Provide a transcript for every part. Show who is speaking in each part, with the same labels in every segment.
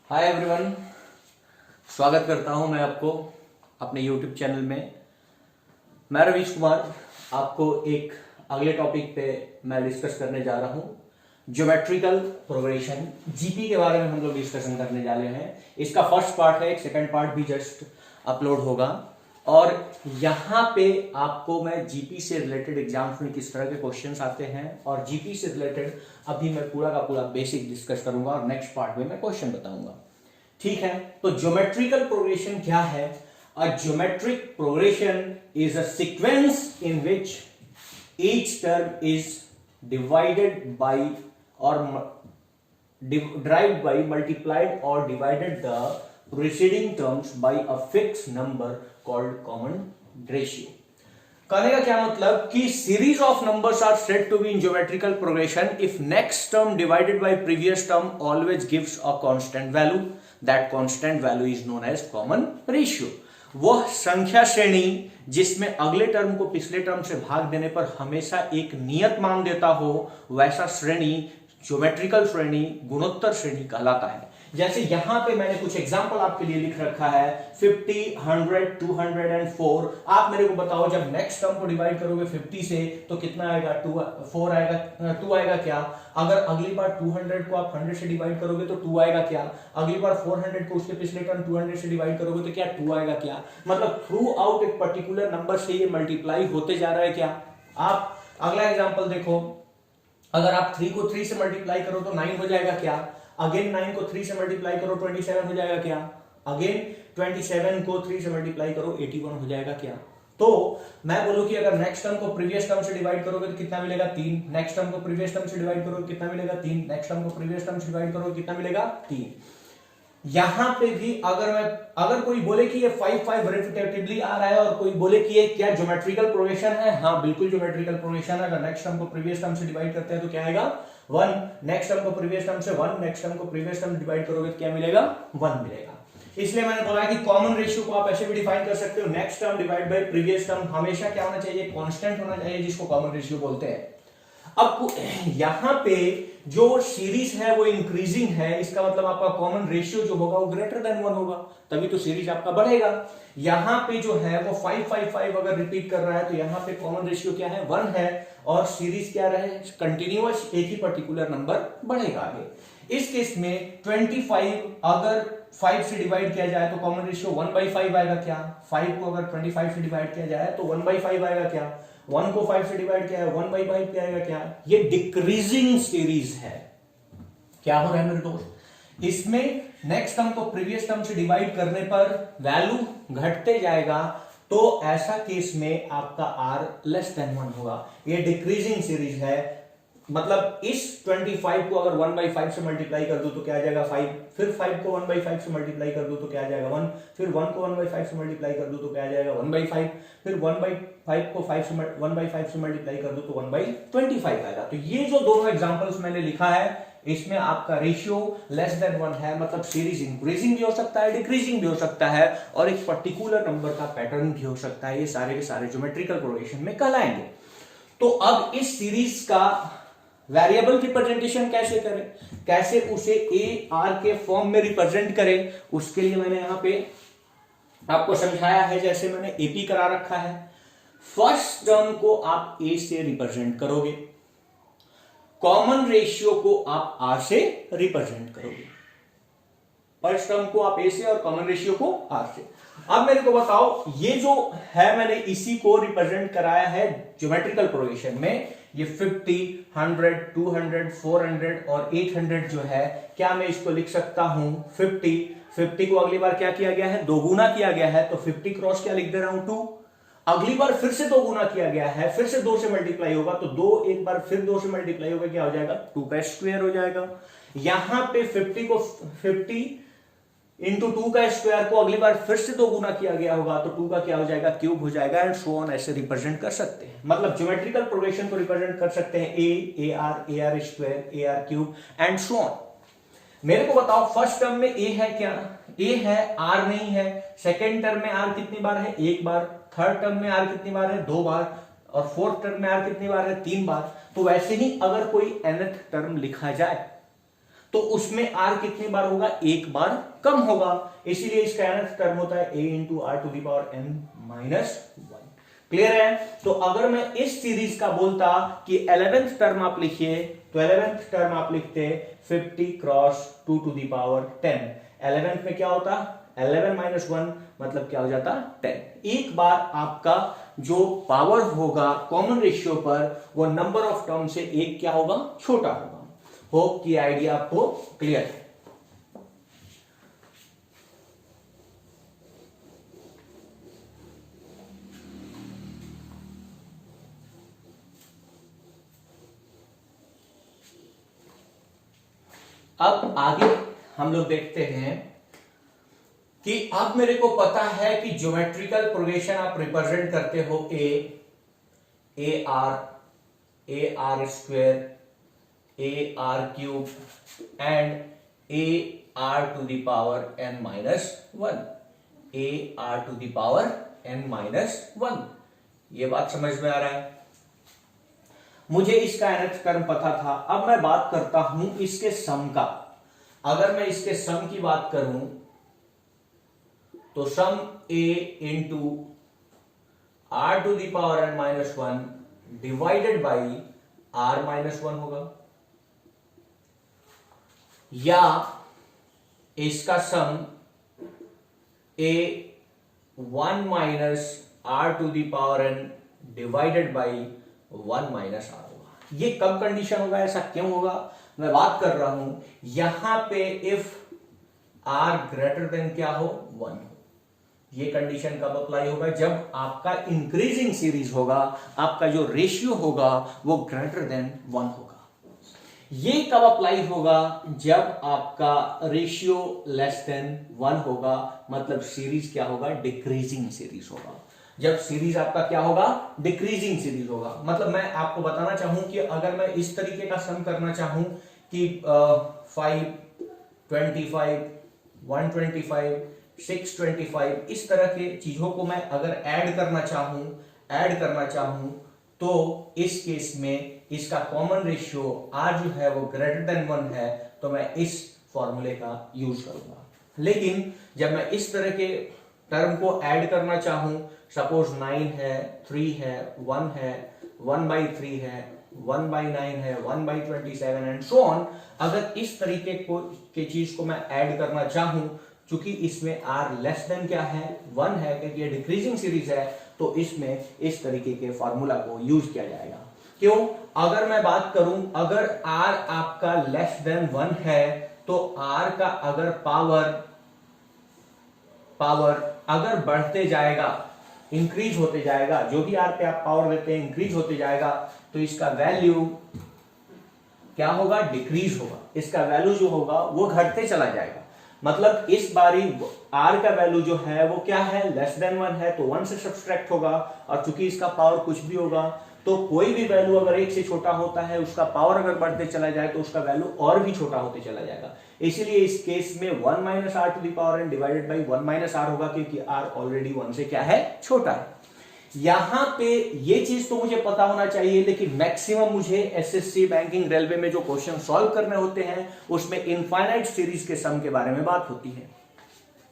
Speaker 1: Hi everyone, स्वागत करता हूं मैं आपको अपने यूट्यूब चैनल में। मैं रवीश कुमार आपको एक अगले टॉपिक पे मैं डिस्कस करने जा रहा हूं। ज्योमेट्रिकल प्रोग्रेशन जीपी के बारे में हम लोग डिस्कशन करने जा रहे हैं। इसका फर्स्ट पार्ट है, एक सेकंड पार्ट भी जस्ट अपलोड होगा। और यहां पे आपको मैं जीपी से रिलेटेड एग्जाम्स में किस तरह के क्वेश्चंस आते हैं और जीपी से रिलेटेड अभी मैं पूरा का पूरा बेसिक डिस्कस करूंगा और नेक्स्ट पार्ट में मैं क्वेश्चन बताऊंगा। ठीक है, तो ज्योमेट्रिकल प्रोग्रेशन क्या है? अ geometric progression is a sequence in which each term is divided by और derived by multiplied or divided the preceding terms by a fixed number called common ratio। कहने का क्या मतलब कि series of numbers are said to be in geometrical progression if next term divided by previous term always gives a constant value, that constant value is known as common ratio. वह संख्या श्रेणी जिसमें अगले टर्म को पिछले term से भाग देने पर हमेशा एक नियत मान देता हो, वैसा श्रेणी ज्योमेट्रिकल श्रेणी गुणोत्तर श्रेणी कहलाता है। जैसे यहां पे मैंने कुछ एग्जांपल आपके लिए लिख रखा है 50, 100, 200 एंड 4। आप मेरे को बताओ जब नेक्स्ट टर्म को डिवाइड करोगे 50 से तो कितना आएगा? 4 आएगा, 2 आएगा क्या? अगर अगली बार 200 को आप 100 से डिवाइड करोगे तो 2 आएगा क्या? अगली बार 400 को उसके पिछले टर्म 200 से डिवाइड करोगे तो क्या 2 आएगा क्या? मतलब थ्रू आउट एक पर्टिकुलर नंबर से ये मल्टीप्लाई होते जा रहा है क्या? आप अगला एग्जाम्पल देखो, अगर आप 3 को 3 से मल्टीप्लाई करो तो 9 हो जाएगा क्या? अगेन 9 को 3 से मल्टीप्लाई करो 27 हो जाएगा क्या? अगेन 27 को 3 से मल्टीप्लाई करो 81 हो जाएगा क्या? तो मैं बोलूं कि अगर नेक्स्ट टर्म को प्रीवियस टर्म से डिवाइड करोगे तो कितना मिलेगा? 3। नेक्स्ट टर्म को प्रीवियस टर्म से डिवाइड करोगे कितना मिलेगा? 3। नेक्स्ट टर्म को प्रीवियस टर्म से डिवाइड करोगे कितना मिलेगा? 3। यहां पे भी अगर कोई बोले कि ये 5 रिपीटेटिवली आ रहा है और कोई बोले कि ये क्या ज्योमेट्रिकल प्रोग्रेशन है, हाँ बिल्कुल ज्योमेट्रिकल प्रोग्रेशन है। अगर नेक्स्ट टर्म को प्रीवियस टर्म से डिवाइड करते हैं तो क्या आएगा? 1। नेक्स्ट टर्म को प्रीवियस टर्म से 1, नेक्स्ट टर्म को प्रीवियस टर्म डिवाइड करोगे तो क्या मिलेगा? 1 मिलेगा। इसलिए मैंने बोला कि कॉमन रेशियो को आप ऐसे भी डिफाइन कर सकते हो, next term divide by previous term हमेशा क्या होना चाहिए? कांस्टेंट होना चाहिए, जिसको कॉमन रेशियो बोलते हैं। अब यहां पे जो सीरीज है वो इंक्रीजिंग है, इसका मतलब आपका कॉमन रेशियो जो होगा वो ग्रेटर देन 1 होगा, तभी तो सीरीज आपका बढ़ेगा। यहां पे जो है वो 555 अगर रिपीट कर रहा है तो यहां पे कॉमन रेशियो क्या है? 1 है और सीरीज क्या रहे? कंटिन्यूअस, एक ही पर्टिकुलर नंबर बढ़ेगा आगे। इस केस में 25 अगर 5 से डिवाइड किया जाए तो कॉमन रेशियो 1/5 आएगा क्या? 5 को अगर 25 से डिवाइड किया जाए तो 1/5 आएगा क्या? 1 को 5 से डिवाइड किया है 1/5 क्या आएगा क्या? ये डिक्रीजिंग सीरीज है। क्या हो रहा है मेरे दोस्त? इसमें नेक्स्ट टर्म को प्रीवियस टर्म से डिवाइड करने पर वैल्यू घटते जाएगा, तो ऐसा केस में आपका r लेस देन 1 होगा। ये डिक्रीजिंग सीरीज है। मतलब इस 25 को अगर 1/5 से मल्टीप्लाई कर दो तो क्या आ जाएगा? 5। फिर 5 को 1/5 से मल्टीप्लाई कर दो तो क्या आ जाएगा? 1। फिर 1 को 1/5 से मल्टीप्लाई कर दो तो क्या आ जाएगा? 1/5। फिर 1/5 को 1/5 से मल्टीप्लाई कर दो तो 1/25 आएगा। तो ये जो दोनों एग्जांपल्स मैंने लिखा है इसमें आपका रेशियो लेस देन 1 है, मतलब सीरीज इंक्रीजिंग भी हो सकता है, डिक्रीजिंग भी हो सकता है और एक पर्टिकुलर नंबर का पैटर्न भी हो सकता है। ये सारे के सारे ज्योमेट्रिकल प्रोग्रेशन में कहलाएंगे। तो अब इस सीरीज का वेरिएबल रिप्रेजेंटेशन कैसे करें, कैसे उसे ए आर के फॉर्म में रिप्रेजेंट करें, उसके लिए मैंने यहां पे आपको समझाया है। जैसे मैंने एपी करा रखा है, फर्स्ट टर्म को आप ए से रिप्रेजेंट करोगे, कॉमन रेशियो को आप आर से रिप्रेजेंट करोगे। फर्स्ट टर्म को आप ए से और कॉमन रेशियो को आर से। अब मेरे को बताओ, ये जो है मैंने इसी को रिप्रेजेंट कराया है ज्योमेट्रिकल प्रोग्रेशन में। ये 50, 100, 200, 400 और 800 जो है, क्या मैं इसको लिख सकता हूं 50 को अगली बार क्या किया गया है? 2 गुना किया गया है, तो 50 क्रॉस क्या लिख दे रहा हूं? 2। अगली बार फिर से 2 गुना किया गया है, फिर से 2 से मल्टीप्लाई होगा तो 2 एक बार फिर 2 से मल्टीप्लाई होगा, क्या हो जाएगा? 2 का स्क्वायर हो जाएगा। यहां पे 50 को 50 इंटू 2 का स्क्वायर को अगली बार फिर से 2 गुना किया गया होगा तो 2 का क्या हो जाएगा? क्यूब हो जाएगा एंड सो ऑन। ऐसे रिप्रेजेंट कर सकते हैं, मतलब ज्योमेट्रिकल प्रोग्रेशन को रिप्रेजेंट कर सकते हैं A R square, A r cube and so on. मेरे को बताओ फर्स्ट टर्म में ए है क्या? ए है, आर नहीं है। सेकेंड टर्म में आर कितनी बार है? 1 बार। थर्ड टर्म में आर कितनी बार है? 2 बार। और फोर्थ टर्म में आर कितनी बार है? 3 बार। तो वैसे ही अगर कोई nth टर्म लिखा जाए तो उसमें r कितनी बार होगा, एक बार कम होगा, इसीलिए इसका nth टर्म होता है a into r to the power n minus 1। Clear है? तो अगर मैं इस सीरीज का बोलता कि 11th टर्म आप लिखिए, तो 11th टर्म आप लिखते 50 cross 2 to the power 10। 11th में क्या होता, 11 माइनस 1 मतलब क्या हो जाता, 10। एक बार आपका जो पावर होगा कॉमन रेशियो पर, वो नंबर ऑफ टर्म से एक क्या होगा, छोटा होगा। होप की आइडिया आपको क्लियर है। अब आगे हम लोग देखते हैं कि अब मेरे को पता है कि ज्योमेट्रिकल प्रोग्रेशन आप रिप्रेजेंट करते हो a r square, a r cube and a r to the power n minus 1, a r to the power n minus 1। ये बात समझ में आ रहा है? मुझे इसका nth टर्म पता था। अब मैं बात करता हूं इसके सम का। अगर मैं इसके सम की बात करूं तो sum a into r to the power n minus 1 divided by r minus 1 होगा, या इसका sum a 1 minus r to the power n divided by 1 minus r होगा। ये कब कंडीशन होगा, ऐसा क्यों होगा? मैं बात कर रहा हूं यहां पे इफ आर ग्रेटर देन क्या हो, 1 हो। ये कंडीशन कब अप्लाई होगा, जब आपका इंक्रीजिंग सीरीज होगा, आपका जो रेशियो होगा वो ग्रेटर देन 1 होगा। ये कब अप्लाई होगा, जब आपका रेशियो लेस देन 1 होगा, मतलब सीरीज क्या होगा, डिक्रीजिंग सीरीज होगा। जब सीरीज आपका क्या होगा, डिक्रीजिंग सीरीज होगा। मतलब मैं आपको बताना चाहूं कि अगर मैं इस तरीके का सम करना चाहूं कि 5, 25, 125, 625, इस तरह के चीजों को मैं अगर ऐड करना चाहूं तो इस केस में इसका कॉमन रेशियो आर जो है वो ग्रेटर देन 1 है, तो मैं इस फॉर्मूले का यूज करूंगा। लेकिन जब मैं इस तरह के टर्म को ऐड करना चाहूं, सपोज 9 है, 3 है, 1 है, 1/3 है, 1/9 है, 1/27 एंड सो ऑन, अगर इस तरीके के चीज को मैं ऐड करना चाहूं, चूंकि इसमें r लेस देन क्या है, 1 है, क्योंकि ये डिक्रीजिंग सीरीज है, तो इसमें इस तरीके के फॉर्मूला को यूज किया जाएगा। क्यों? अगर मैं बात करूं, अगर r आपका लेस देन 1 है तो r का अगर पावर अगर बढ़ते जाएगा, इंक्रीज होते जाएगा, जो भी r पे आप पावर देते हैं इंक्रीज होते जाएगा, तो इसका वैल्यू क्या होगा, डिक्रीज होगा। इसका वैल्यू जो होगा वो घटते चला जाएगा। मतलब इस बारी r का वैल्यू जो है वो क्या है, लेस देन 1 है, तो 1 से सब्सट्रैक्ट होगा, और चूंकि इसका पावर कुछ भी होगा, तो कोई भी वैल्यू अगर 1 से छोटा होता है, उसका पावर अगर बढ़ते चला जाए तो उसका वैल्यू और भी छोटा होते चला जाएगा। इसीलिए इस केस में 1 minus r to the power n divided by 1 minus r होगा, क्योंकि r ऑलरेडी 1 से क्या है, छोटा है। यहां पे ये चीज तो मुझे पता होना चाहिए, लेकिन मैक्सिमम मुझे एसएससी, बैंकिंग, रेलवे में जो क्वेश्चन सॉल्व करने होते हैं उसमें इनफाइनाइट सीरीज के सम के बारे में बात होती है,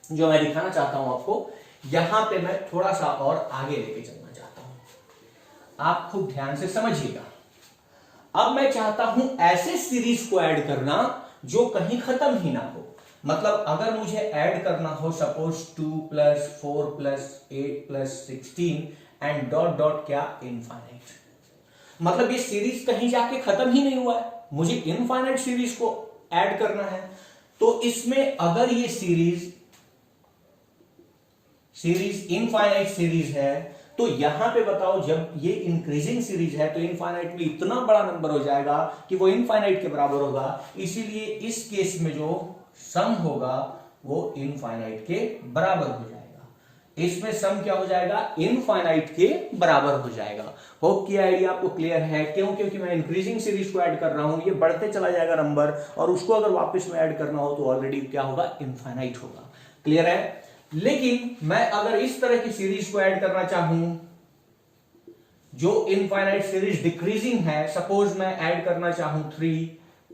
Speaker 1: जो मैं दिखाना चाहता हूं आपको। यहां पे मैं थोड़ा सा और आगे लेके चलना चाहता हूं, आप खूब ध्यान से समझिएगा। अब मैं चाहता हूं ऐसे सीरीज को ऐड करना जो कहीं खत्म ही ना हो। मतलब अगर मुझे ऐड करना हो, सपोज 2 + 4 + 8 + 16 एंड डॉट डॉट क्या, इनफाइनाइट। मतलब ये सीरीज कहीं जाके खत्म ही नहीं हुआ है, मुझे इनफाइनाइट सीरीज को ऐड करना है। तो इसमें अगर ये सीरीज इनफाइनाइट सीरीज है, तो यहां पे बताओ, जब ये इंक्रीजिंग सीरीज है तो इनफाइनाइट में इतना बड़ा नंबर हो जाएगा कि वो इनफाइनाइट के बराबर होगा। इसीलिए इस केस में जो सम होगा वो इनफाइनाइट के बराबर हो जाएगा। इसमें सम क्या हो जाएगा, इनफाइनाइट के बराबर हो जाएगा। होप की आइडिया आपको क्लियर है? क्यों? क्योंकि मैं इंक्रीजिंग सीरीज को ऐड कर रहा हूं, ये बढ़ते चला जाएगा नंबर, और उसको अगर वापस में ऐड करना हो तो ऑलरेडी क्या होगा, इनफाइनाइट होगा। क्लियर है? लेकिन मैं अगर इस तरह की सीरीज को ऐड करना चाहूं जो इनफाइनाइट सीरीज डिक्रीजिंग है, सपोज मैं ऐड करना चाहूं 3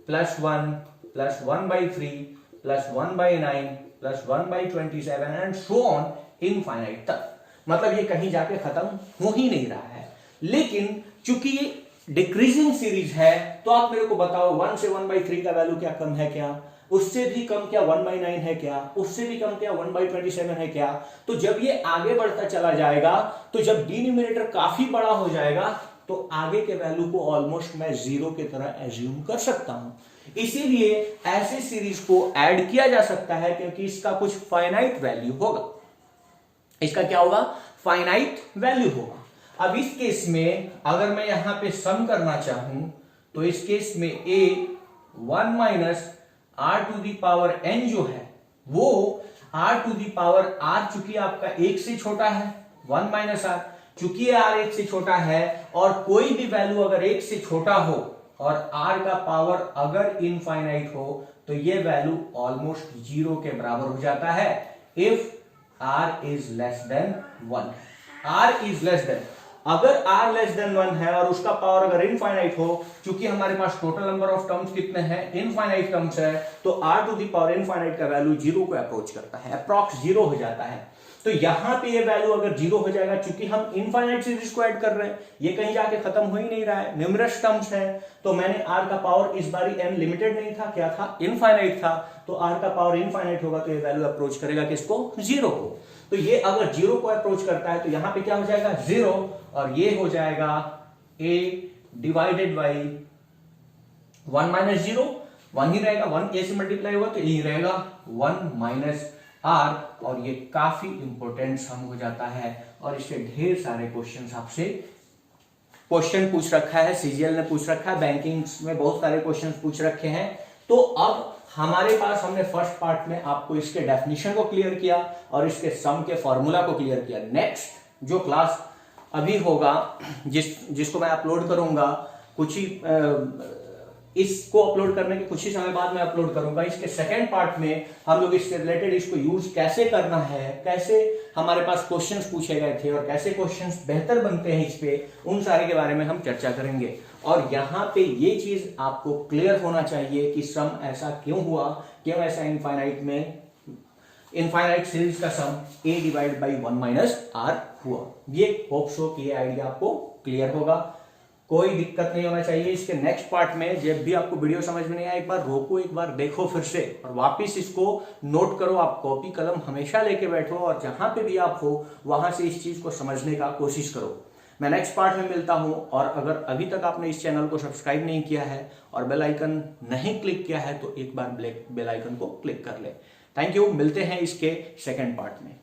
Speaker 1: + 1 plus 1/3 plus 1/9 plus 1/27 and so on infinite तक। मतलब ये कहीं जाके खत्म हो ही नहीं रहा है। लेकिन चूंकि ये डिक्रीजिंग सीरीज है तो आप मेरे को बताओ 1 से 1/3 का वैल्यू क्या कम है क्या, उससे भी कम क्या 1/9 है क्या, उससे भी कम क्या 1/27 है क्या। तो जब ये आगे बढ़ता चला जाएगा तो जब डिनोमिनेटर काफी बड़ा हो जाएगा तो आगे के वैल्यू को ऑलमोस्ट मैं जीरो की तरह एज्यूम कर सकता हूं। इसीलिए ऐसे सीरीज को ऐड किया जा सकता है क्योंकि इसका कुछ फाइनाइट वैल्यू होगा। इसका क्या होगा, फाइनाइट वैल्यू होगा। अब इस केस में अगर मैं यहां पे सम करना चाहूं तो इस केस में a 1 minus r to the power n जो है वो r to the power r चूंकि आपका एक से छोटा है 1 माइनस r, चूंकि r एक से छोटा है और कोई भी वैल्यू अगर एक से छोटा हो और r का पावर अगर इनफाइनाइट हो तो ये वैल्यू ऑलमोस्ट जीरो के बराबर हो जाता है if r is less than 1। r is less than, अगर r लेस देन 1 है और उसका पावर अगर इनफाइनाइट हो, चूंकि हमारे पास टोटल नंबर ऑफ टर्म्स कितने हैं, इनफाइनाइट टर्म्स है, तो r to the power infinite का वैल्यू जीरो को अप्रोच करता है, अप्रॉक्स जीरो हो जाता है। तो यहां पे ये वैल्यू अगर जीरो हो जाएगा, चूंकि हम इनफाइनाइट सीरीज को ऐड कर रहे हैं, ये कहीं जाके खत्म हो ही नहीं रहा है, न्यूमरस टर्म्स है, तो मैंने r का पावर इस बारी n लिमिटेड नहीं था, क्या था, इनफाइनाइट था, तो r का पावर इनफाइनाइट होगा तो ये वैल्यू अप्रोच करेगा किसको, जीरो को। तो ये अगर जीरो को अप्रोच करता है तो यहां पे क्या हो जाएगा, जीरो, और ये हो जाएगा a divided by 1 minus zero, 1 ही रहेगा, 1 a से मल्टीप्लाई होगा तो यही रहेगा 1 माइनस r, और ये काफी इंपॉर्टेंट सम हो जाता है और इससे ढेर सारे क्वेश्चंस आपसे क्वेश्चन पूछ रखा है, सीजीएल ने पूछ रखा है, बैंकिंग में बहुत सारे क्वेश्चंस पूछ रखे हैं। तो अब हमारे पास हमने फर्स्ट पार्ट में आपको इसके डेफिनेशन को क्लियर किया और इसके सम के फॉर्मूला को क्लियर किया। नेक्स्ट जो क्लास अभी होगा जिसको मैं अपलोड करूंगा कुछ ही इसको अपलोड करने के कुछ ही समय बाद मैं अपलोड करूंगा, इसके सेकंड पार्ट में हम लोग इससे रिलेटेड इसको यूज कैसे करना है, कैसे हमारे पास क्वेश्चंस पूछे गए थे और कैसे क्वेश्चंस बेहतर बनते हैं इस पे, उन सारे के बारे में हम चर्चा करेंगे। और यहाँ पे ये चीज आपको क्लियर होना चाहिए कि सम ऐसा क्यों हुआ, क्यों ऐसा इनफाइनाइट सीरीज का सम a divide by 1 minus r हुआ। ये होप सो कि ये आइडिया आपको क्लियर होगा, कोई दिक्कत नहीं होना चाहिए। इसके नेक्स्ट पार्ट में जब भी आपको वीडियो समझ में नहीं आए, एक बार रोको, एक बार देखो फिर से और वापस इसको नोट करो। आप कॉपी कलम हमेशा लेके बैठो और जहां पे भी आप हो वहां से इस चीज को समझने का कोशिश करो। मैं नेक्स्ट पार्ट में मिलता हूं, और अगर अभी तक आपने इस चैनल को सब्सक्राइब नहीं किया है और बेल आइकन नहीं क्लिक किया है तो एक बार बेल आइकन को क्लिक कर ले। थैंक यू, मिलते हैं इसके सेकेंड पार्ट में।